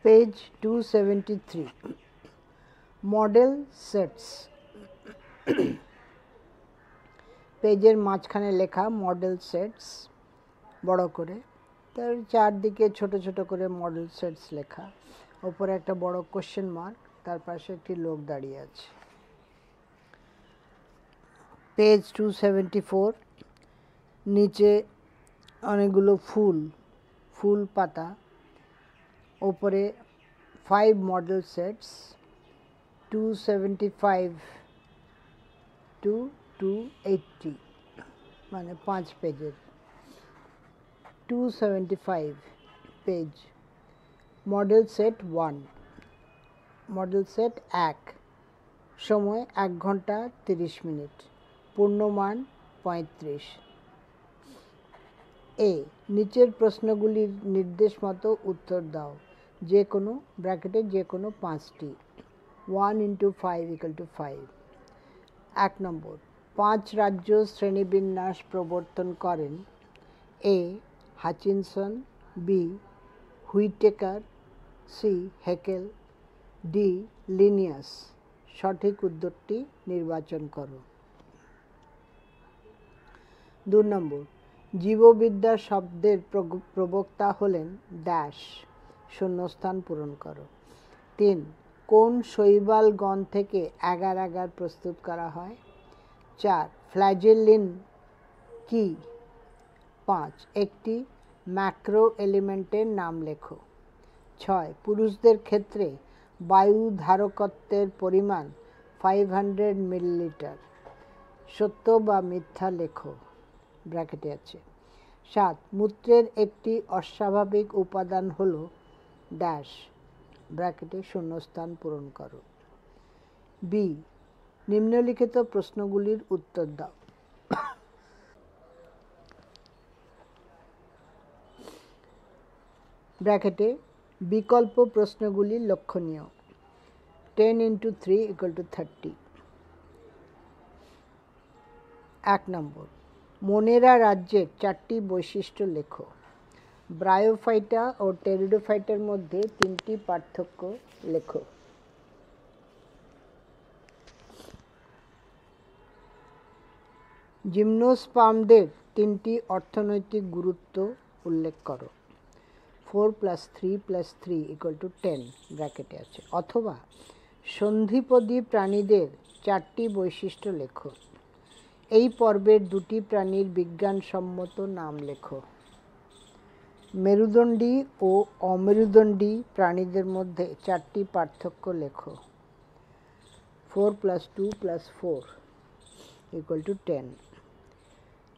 Page 273 model sets. পেজের মাঝখানে লেখা মডেল সেটস বড় করে, তার চারদিকে ছোট ছোট করে মডেল সেটস লেখা, ওপরে একটা বড় কোশ্চেন মার্ক, তার পাশে একটি লোক দাঁড়িয়ে আছে। পেজ 274 নিচে অনেকগুলো ফুল পাতা, ওপরে 5 মডেল সেটস 275 to 280, মানে 5 পেজের। 275 page. Model set 1, model set 1, সময় 1 ঘন্টা 30 মিনিট, পূর্ণমান 35। এ, নিচের প্রশ্নগুলির নির্দেশ মতো উত্তর দাও, যে কোনো ব্র্যাকেটে যে কোনো 5টি। 1 into 5 equal to 5। 1 নম্বর, 5 রাজ্য শ্রেণীবিন্যাস প্রবর্তন করেন A Hutchinson, B Whittaker, C Haeckel, D Linnaeus. সঠিক উত্তরটি নির্বাচন করো। 2 নম্বর, জীববিদ্যা শব্দের প্রবক্তা হলেন ড্যাশ, শূন্যস্থান পূরণ করো। 3, কোন শৈবালগণ থেকে অ্যাগার অ্যাগার প্রস্তুত করা হয়? 4, ফ্ল্যাজেলিন কি? 5, একটি ম্যাক্রো এলিমেন্টের নাম লেখো। 6, পুরুষদের ক্ষেত্রে বায়ু ধারকত্বের পরিমাণ 500 মিলিলিটার। সত্য বা মিথ্যা লেখো, ব্র্যাকেটে আছে। 7, মূত্রের একটি অস্বাভাবিক উপাদান হলো ড্যাশ, ব্র্যাকেটে শূন্যস্থান পূরণ করো। বি, নিম্নলিখিত প্রশ্নগুলির উত্তর দাও। ব্র্যাকেটে বিকল্প প্রশ্নগুলি লক্ষণীয়। 10 into 3 equal to 30। 1 নম্বর, মোনেরা রাজ্যের 4টি বৈশিষ্ট্য লেখো। ব্রায়োফাইটা ও টেরিডোফাইটার মধ্যে 3টি পার্থক্য লেখো। জিমনোস্পার্মদের 3টি অর্থনৈতিক গুরুত্ব উল্লেখ করো। 4 + 3 + 3 = 10, ব্র্যাকেটে আছে। অথবা সন্ধিপদী প্রাণীদের 4টি বৈশিষ্ট্য লেখো। এই পর্বের 2টি প্রাণীর বিজ্ঞানসম্মত নাম লেখো। মেরুদণ্ডী ও অমেরুদণ্ডী প্রাণীদের মধ্যে 4টি পার্থক্য লেখো। 4 + 2 + 4 = 10।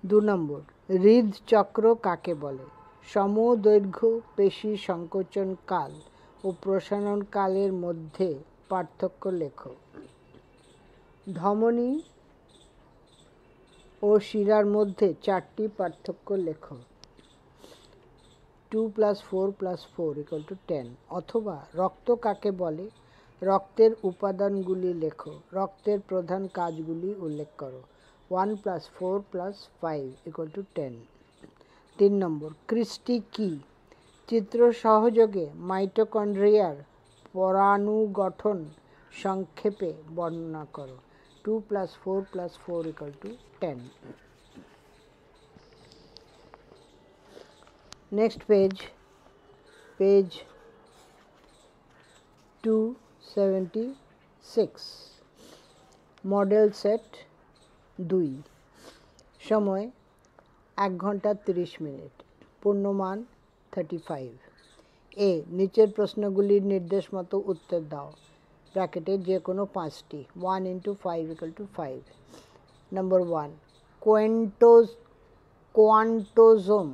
2 নম্বর, হৃদচক্র কাকে বলে? সমদৈর্ঘ্য পেশী সংকোচন কাল ও প্রসারণ কালের মধ্যে পার্থক্য লেখো। ধমনী ও শিরার মধ্যে 4টি পার্থক্য লেখো। 2 + 4 + 4 = 10। অথবা রক্ত কাকে বলে? রক্তের উপাদানগুলি লেখো। রক্তের প্রধান কাজগুলি উল্লেখ করো। 1 + 4 + 5 = 10। 3 নম্বর, ক্রিস্টি কি? চিত্র সহযোগে মাইটোকন্ড্রিয়ার পরাণুগঠন সংক্ষেপে বর্ণনা করো। 2 + 4 + 4 = 10। Next page, page 276, model set 2, সময় 1 ঘন্টা 30 মিনিট, পূর্ণমান 35। এ, নিচের প্রশ্নগুলির নির্দেশ মতো উত্তর দাও, ব্র্যাকেটে যে কোনো 5টি। 1 into 5 = 5। নম্বর 1, কোয়ান্টোজোম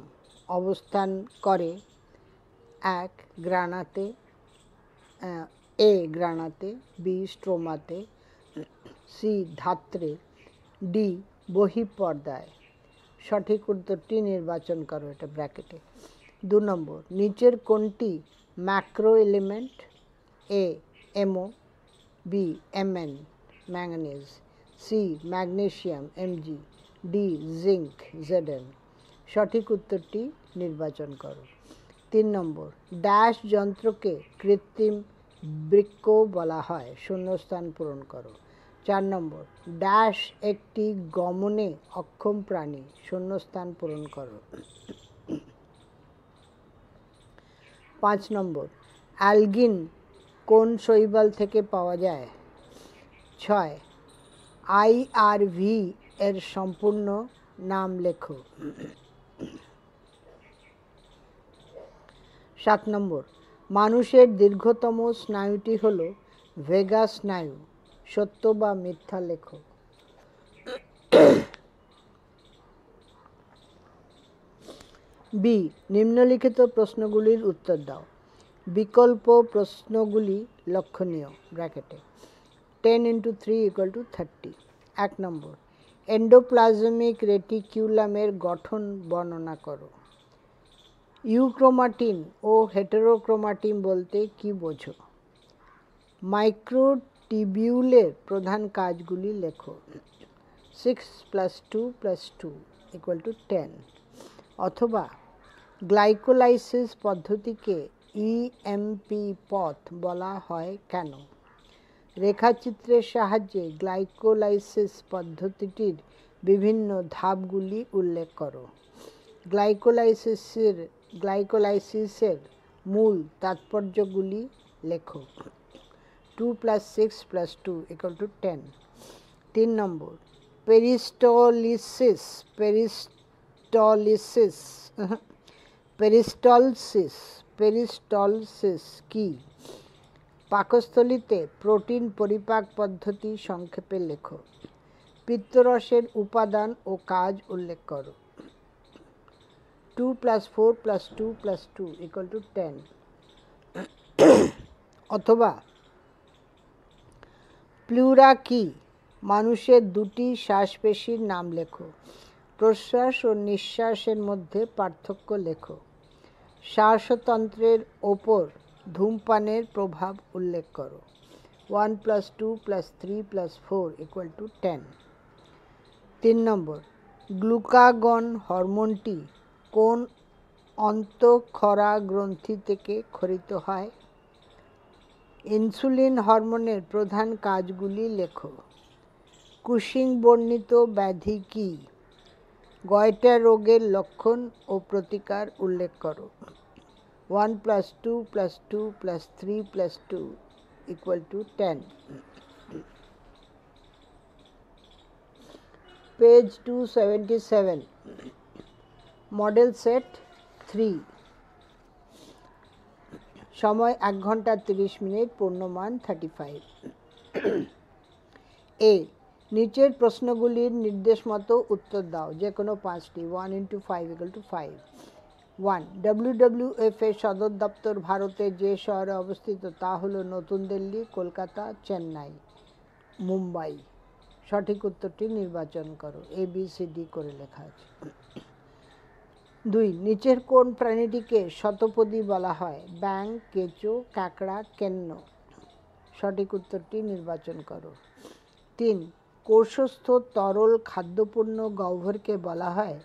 অবস্থান করে 1 গ্রানাতে, এ গ্রানাতে, বি স্ট্রোমাতে, সি ধাত্রে, ডি বহিঃপর্দায়। সঠিক উত্তরটি নির্বাচন করো, এটা ব্র্যাকেটে। 2 নম্বর, নিচের কোনটি macro element? A MO, B MN manganese, C magnesium Mg, D zinc Zn। সঠিক উত্তরটি নির্বাচন করো। 3 নম্বর, ড্যাশ যন্ত্রকে কৃত্রিম বৃক্ক বলা হয়, শূন্যস্থান পূরণ করো। 4 নম্বর, ড্যাশ একটি গমনে অক্ষম প্রাণী, শূন্যস্থান পূরণ করো। 5 নম্বর, অ্যালগিন কোন শৈবাল থেকে পাওয়া যায়? 6, IRV এর সম্পূর্ণ নাম লেখো। 7 নম্বর, মানুষের দীর্ঘতম স্নায়ুটি হল ভেগাস স্নায়ু, সত্য বা মিথ্যা লেখো। বি, নিম্নলিখিত প্রশ্নগুলির উত্তর দাও। বিকল্প প্রশ্নগুলি লক্ষণীয়, ব্র্যাকেটে 10 × 3 = 30। 1 নম্বর, এন্ডোপ্লাজমিক রেটিকিউলামের গঠন বর্ণনা করো। ইউক্রোমাটিন ও হেটেরোক্রোমাটিন বলতে কি বোঝো? মাইক্রোটিবিউলের প্রধান কাজগুলি লেখো। 6 + 2 + 2 = 10। অথবা গ্লাইকোলাইসিস পদ্ধতিকে ইএমপি পথ বলা হয় কেন? রেখাচিত্রের সাহায্যে গ্লাইকোলাইসিস পদ্ধতিটির বিভিন্ন ধাপগুলি উল্লেখ করো। গ্লাইকোলাইসিসের মূল তাৎপর্যগুলি লেখো। 2 + 6 + 2 = 10। 3 নম্বর, পেরিস্টলসিস কি? পাকস্থলীতে প্রোটিন পরিপাক পদ্ধতি সংক্ষেপে লেখো। পিত্তরসের উপাদান ও কাজ উল্লেখ করো। 2 + 4 + 2 + 2 = 10। অথবা প্লুরা কি? মানুষের দুটি শ্বাসপেশির নাম লেখো। প্রশ্বাস ও নিঃশ্বাসের মধ্যে পার্থক্য লেখো। শ্বাসতন্ত্রের ওপর ধূমপানের প্রভাব উল্লেখ করো। 1 + 2 + 3 + 4 = 10। 3 নম্বর, গ্লুকাগন হরমোনটি কোন অন্তঃক্ষরা গ্রন্থি থেকে ক্ষরিত হয়? ইনসুলিন হরমোনের প্রধান কাজগুলি লেখো। কুশিং বর্ণিত ব্যাধি কি? গয়টার রোগের লক্ষণ ও প্রতিকার উল্লেখ করো। 1 + 2 + 2 + 3 + 2 = 10। Page 277, model set 3। সময় 1 ঘন্টা 30 মিনিট, পূর্ণমান 35। এ, নিচের প্রশ্নগুলির নির্দেশ মতো উত্তর দাও, যে কোনো 5টি। 1 × 5 = 5। 1, WWF এর সদর দপ্তর ভারতের যে শহরে অবস্থিত তা হল নতুন দিল্লি, কলকাতা, চেন্নাই, মুম্বাই। সঠিক উত্তরটি নির্বাচন করো। ABCD করে লেখা আছে। 2, নিচের কোন প্রাণীটিকে শতপদী বলা হয়? ব্যাঙ, কেঁচো, কাঁকড়া, কেন্ন। সঠিক উত্তরটি নির্বাচন করো। 3, কোষস্থ তরল খাদ্যপূর্ণ গহ্বরকে বলা হয়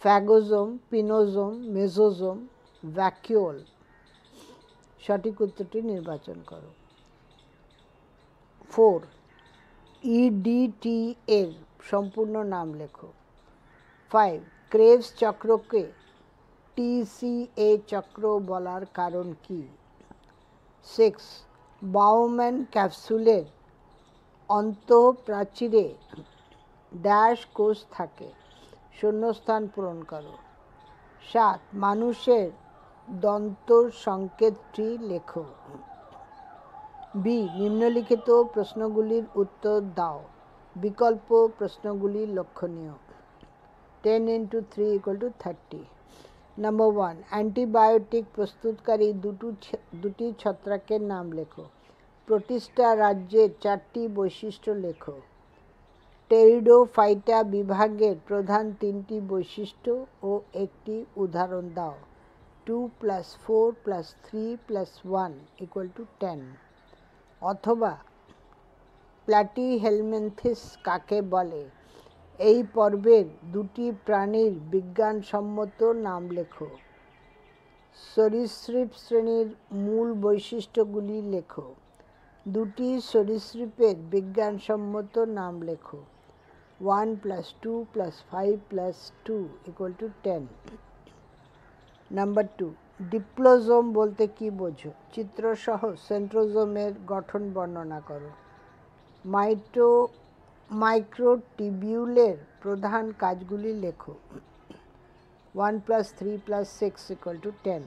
ফ্যাগোজোম, পিনোজোম, মেসোজোম, ভ্যাকিওল। সঠিক উত্তরটি নির্বাচন করো। 4, EDT এর সম্পূর্ণ নাম লেখো। 5, ক্রেভস চক্রকে TCA চক্র বলার কারণ কি? 6, বাউম্যান ক্যাপসুলের অন্তঃপ্রাচীরে ড্যাশ কোষ থাকে, শূন্যস্থান পূরণ করো। 7, মানুষের দন্ত সংকেতটি লেখো। বি, নিম্নলিখিত প্রশ্নগুলির উত্তর দাও। বিকল্প প্রশ্নগুলি লক্ষণীয়। 10 × 3 = 30। নম্বর 1, অ্যান্টিবায়োটিক প্রস্তুতকারী দুটি ছত্রাকের নাম লেখো। প্রোটিস্টা রাজ্যের 4টি বৈশিষ্ট্য লেখো। টেরিডোফাইটা বিভাগের প্রধান 3টি বৈশিষ্ট্য ও একটি উদাহরণ দাও। 2 + 4 + 3 + 1 = 10। অথবা প্ল্যাটিহেলমিনথিস কাকে বলে? এই পর্বের দুটি প্রাণীর বিজ্ঞানসম্মত নাম লেখো। সরীসৃপ শ্রেণীর মূল বৈশিষ্ট্যগুলি লেখো। দুটি সরীসৃপের বিজ্ঞানসম্মত নাম লেখো। 1 + 2 + 5 + 2 = 10। নাম্বার 2, ডিপ্লোজোম বলতে কি বোঝো? চিত্রসহ সেন্ট্রোজোমের গঠন বর্ণনা করো। মাইক্রোটিবিউলের প্রধান কাজগুলি লেখো। 1 + 3 + 6 = 10।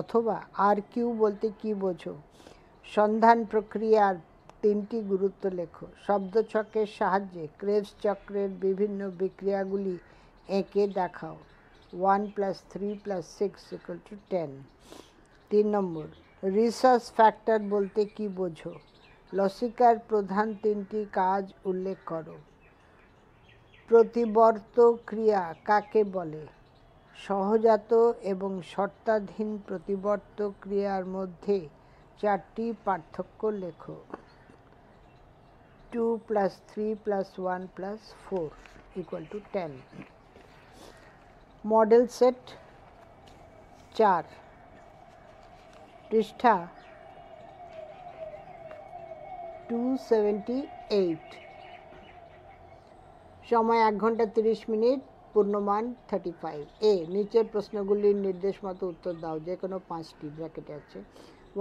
অথবা আরকিউ বলতে কি বোঝো? সন্ধান প্রক্রিয়ার তিনটি গুরুত্ব লেখো। শব্দছকের সাহায্যে ক্রেবস চক্রের বিভিন্ন বিক্রিয়াগুলি এঁকে দেখাও। 1 + 3 + 6 = 10। 3 নম্বর, রিসার্চ ফ্যাক্টর বলতে কি বোঝো? লসিকার প্রধান তিনটি কাজ উল্লেখ করো। প্রতিবর্ত ক্রিয়া কাকে বলে? সহজাত এবং শর্তাধীন প্রতিবর্ত ক্রিয়ার মধ্যে চারটি পার্থক্য লেখো। 2 + 3 + 1 + 4 = 10। মডেল সেট 4, পৃষ্ঠা 278। সময় 1 ঘন্টা 30 মিনিট, পূর্ণমান 35। এ, নিচের প্রশ্নগুলির নির্দেশ মতো উত্তর দাও, যে কোনো 5টি ব্র্যাকেটে আছে।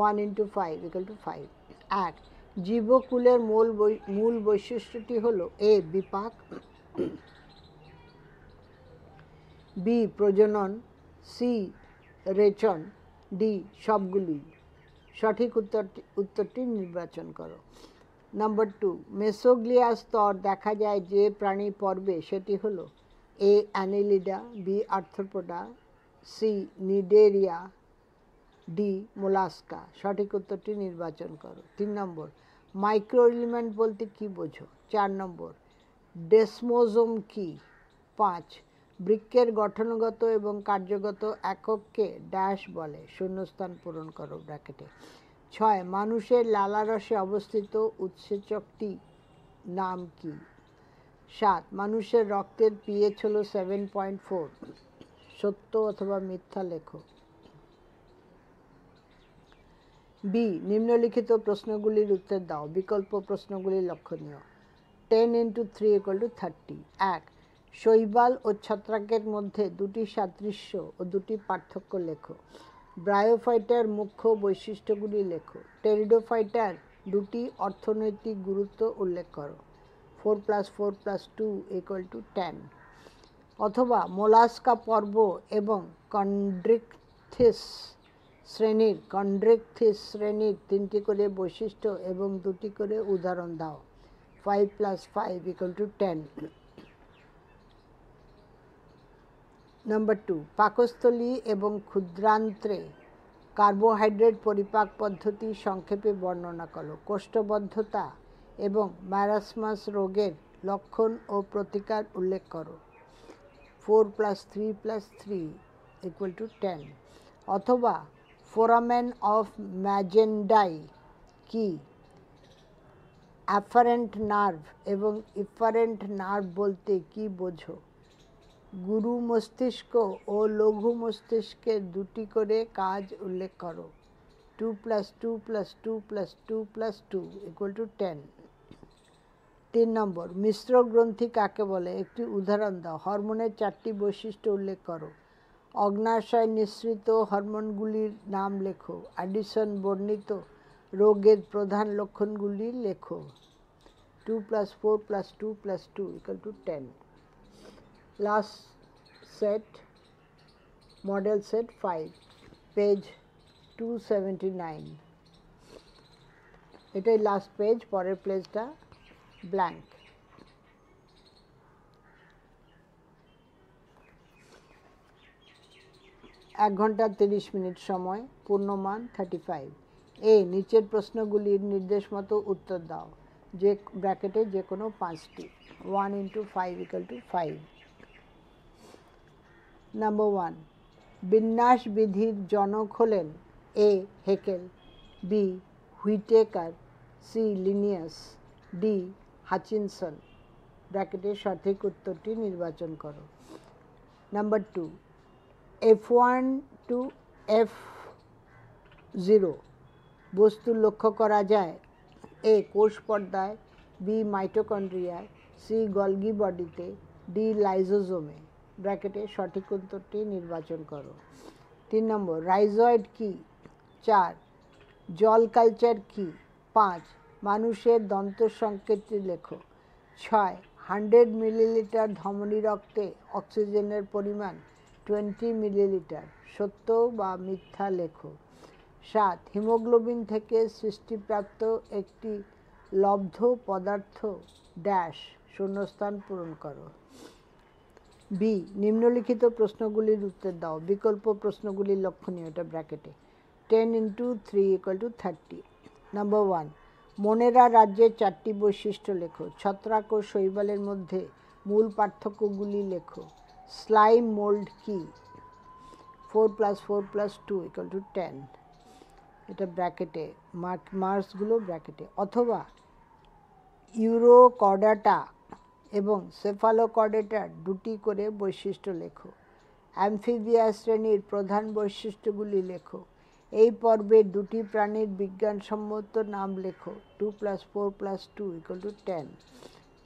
1 × 5 = 5। 1, জীবকুলের মূল বৈশিষ্ট্যটি হলো এ, বিপাক, বি, প্রজনন, সি, রেচন, ডি, সবগুলি। সঠিক উত্তরটি নির্বাচন করো। নাম্বার 2, মেসোগ্লিয়া স্তর দেখা যায় যে প্রাণী পর্বে, সেটি হলো A, annelida, B, arthropoda, C, cnidaria, D, mollusca. সঠিক উত্তরটি নির্বাচন করো। 3 নম্বর, মাইক্রো এলিমেন্ট বলতে কি বোঝো? 4 নম্বর, ডেসমোজোম কি? 5, বৃক্কের গঠনগত এবং কার্যগত একককে ড্যাশ বলে, শূন্যস্থান পূরণ করো ব্র্যাকেটে। 6, মানুষের লালারসে অবস্থিত উৎসেচকটি নাম কি? 7, মানুষের রক্তের পিএইচ হলো 7.4। সত্য অথবা মিথ্যা লেখো। বি, নিম্নলিখিত প্রশ্নগুলির উত্তর দাও। বিকল্প প্রশ্নগুলি লক্ষণীয়। 10 × 3 = 30। 1, শৈবাল ও ছত্রাকের মধ্যে দুটি সাদৃশ্য ও দুটি পার্থক্য লেখো। ব্রায়োফাইটার মুখ্য বৈশিষ্ট্যগুলি লেখো। টেরিডোফাইটার দুটি অর্থনৈতিক গুরুত্ব উল্লেখ করো। 4 + 4 + 2 = 10। অথবা মোলাস্কা পর্ব এবং কন্ড্রিকথিস শ্রেণীর 3টি করে বৈশিষ্ট্য এবং 2টি করে উদাহরণ দাও। 5 + 5 = 10। নাম্বার 2, পাকস্থলী এবং ক্ষুদ্রান্ত্রে কার্বোহাইড্রেট পরিপাক পদ্ধতি সংক্ষেপে বর্ণনা করো। কোষ্ঠবদ্ধতা এবং ম্যারাসমাস রোগের লক্ষণ ও প্রতিকার উল্লেখ করো। 4 + 3 + 3 = 10। অথবা ফোরামেন অফ ম্যাজেন্ডাই কি? অ্যাফারেন্ট নার্ভ এবং ইফারেন্ট নার্ভ বলতে কি বোঝো? গুরু মস্তিষ্ক ও লঘু মস্তিষ্কের 2টি করে কাজ উল্লেখ করো। 2 + 2 + 2 + 2 + 2 = 10। 3 নম্বর, মিশ্র গ্রন্থি কাকে বলে? একটি উদাহরণ দাও। হরমোনের 4টি বৈশিষ্ট্য উল্লেখ করো। অগ্ন্যাশয় নিঃসৃত হরমোনগুলির নাম লেখো। অ্যাডিসন বর্ণিত রোগের প্রধান লক্ষণগুলি লেখো। 2 + 4 + 2 + 2 = 10। Last set, model set 5, page 279। এটাই লাস্ট পেজ, পরের পেজটা ব্ল্যাঙ্ক। এক ঘন্টা 30 মিনিট সময়, পূর্ণমান 35। এ, নিচের প্রশ্নগুলির নির্দেশ মতো উত্তর দাও, যে ব্র্যাকেটে যে কোনো 5টি। 1 × 5 = 5। নাম্বার 1, বিন্যাস বিধির জনক হলেন A, Haeckel, B, Whittaker, C, Linnaeus, D, Hutchinson. ব্র্যাকেটে সঠিক উত্তরটি নির্বাচন করো। নাম্বার 2, F1 to F0 বস্তু লক্ষ্য করা যায় এ কোষ পর্দায়, বি মাইটোকন্ড্রিয়ায়, সি গলগি বডিতে, ডি লাইজোজোমে। ব্র্যাকেটে সঠিক উত্তরটি নির্বাচন করো। 3 নম্বর, রাইজয়েড কি? 4, জল কালচার কি? 5, মানুষের দন্ত সংকেতটি লেখো। 6, 100 মিলিলিটার ধমনী রক্তে অক্সিজেনের পরিমাণ 20 মিলিলিটার, সত্য বা মিথ্যা লেখো। 7, হিমোগ্লোবিন থেকে সৃষ্টিপ্রাপ্ত একটি লব্ধ পদার্থ ড্যাশ, শূন্যস্থান পূরণ করো। বি, নিম্নলিখিত প্রশ্নগুলির উত্তর দাও। বিকল্প প্রশ্নগুলি লক্ষণীয়, এটা ব্র্যাকেটে। 10 × 3 = 30। নাম্বার 1, মোনেরা রাজ্যের 4টি বৈশিষ্ট্য লেখো। ছত্রাক ও শৈবালের মধ্যে মূল পার্থক্যগুলি লেখো। স্লাইম মোল্ড কি? 4 + 4 + 2 = 10, এটা ব্র্যাকেটে, মার্কসগুলো ব্র্যাকেটে। অথবা ইউরোকর্ডাটা এবং সেফালোকর্ডাটার 2টি করে বৈশিষ্ট্য লেখো। অ্যামফিবিয়াস শ্রেণীর প্রধান বৈশিষ্ট্যগুলি লেখো। এই পর্বের 2টি প্রাণীর বিজ্ঞানসম্মত নাম লেখো। 2 + 4 + 2 = 10।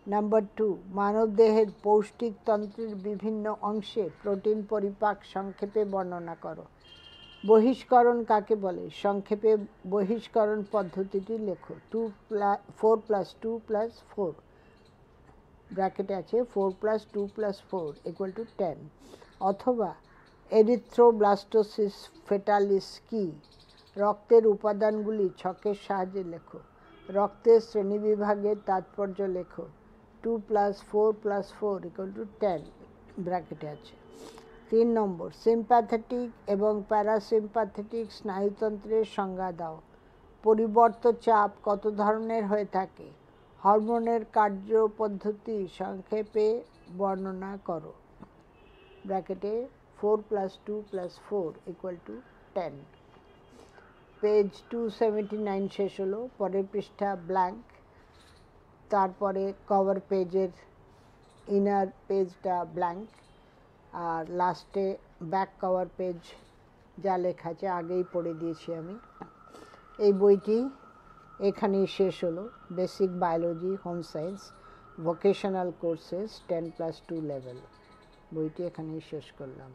নাম্বার 2, মানবদেহের পৌষ্টিকতন্ত্রের বিভিন্ন অংশে প্রোটিন পরিপাক সংক্ষেপে বর্ণনা করো। বহিষ্করণ কাকে বলে? সংক্ষেপে বহিষ্করণ পদ্ধতিটি লেখো। 4 + 2 + 4, ব্র্যাকেটে আছে 4 + 2 + 4 = 10। অথবা এরিথ্রোব্লাস্টোসিস ফেটালিস কি? রক্তের উপাদানগুলি ছকের সাহায্যে লেখো। রক্তের শ্রেণীবিভাগের তাৎপর্য লেখো। 2 + 4 + 4 = 10, ব্র্যাকেটে আছে। 3 নম্বর, সিম্প্যাথেটিক এবং প্যারাসিম্প্যাথেটিক স্নায়ুতন্ত্রের সংজ্ঞা দাও। পরিবর্ত চাপ কত ধরনের হয়ে থাকে? হরমোনের কার্যপদ্ধতি সংক্ষেপে বর্ণনা করো। ব্র্যাকেটে 4 + 2 + 4 = 10। পেজ 279 শেষ হলো। পরের পৃষ্ঠা ব্ল্যাঙ্ক, তারপরে কভার পেজের ইনার পেজটা ব্ল্যাঙ্ক, আর লাস্টে ব্যাক কভার পেজ যা লেখা আছে আগেই পড়ে দিয়েছি আমি। এই বইটি এখানেই শেষ হলো। Basic biology, home science, vocational courses 10+2 level, বইটি এখানেই শেষ করলাম।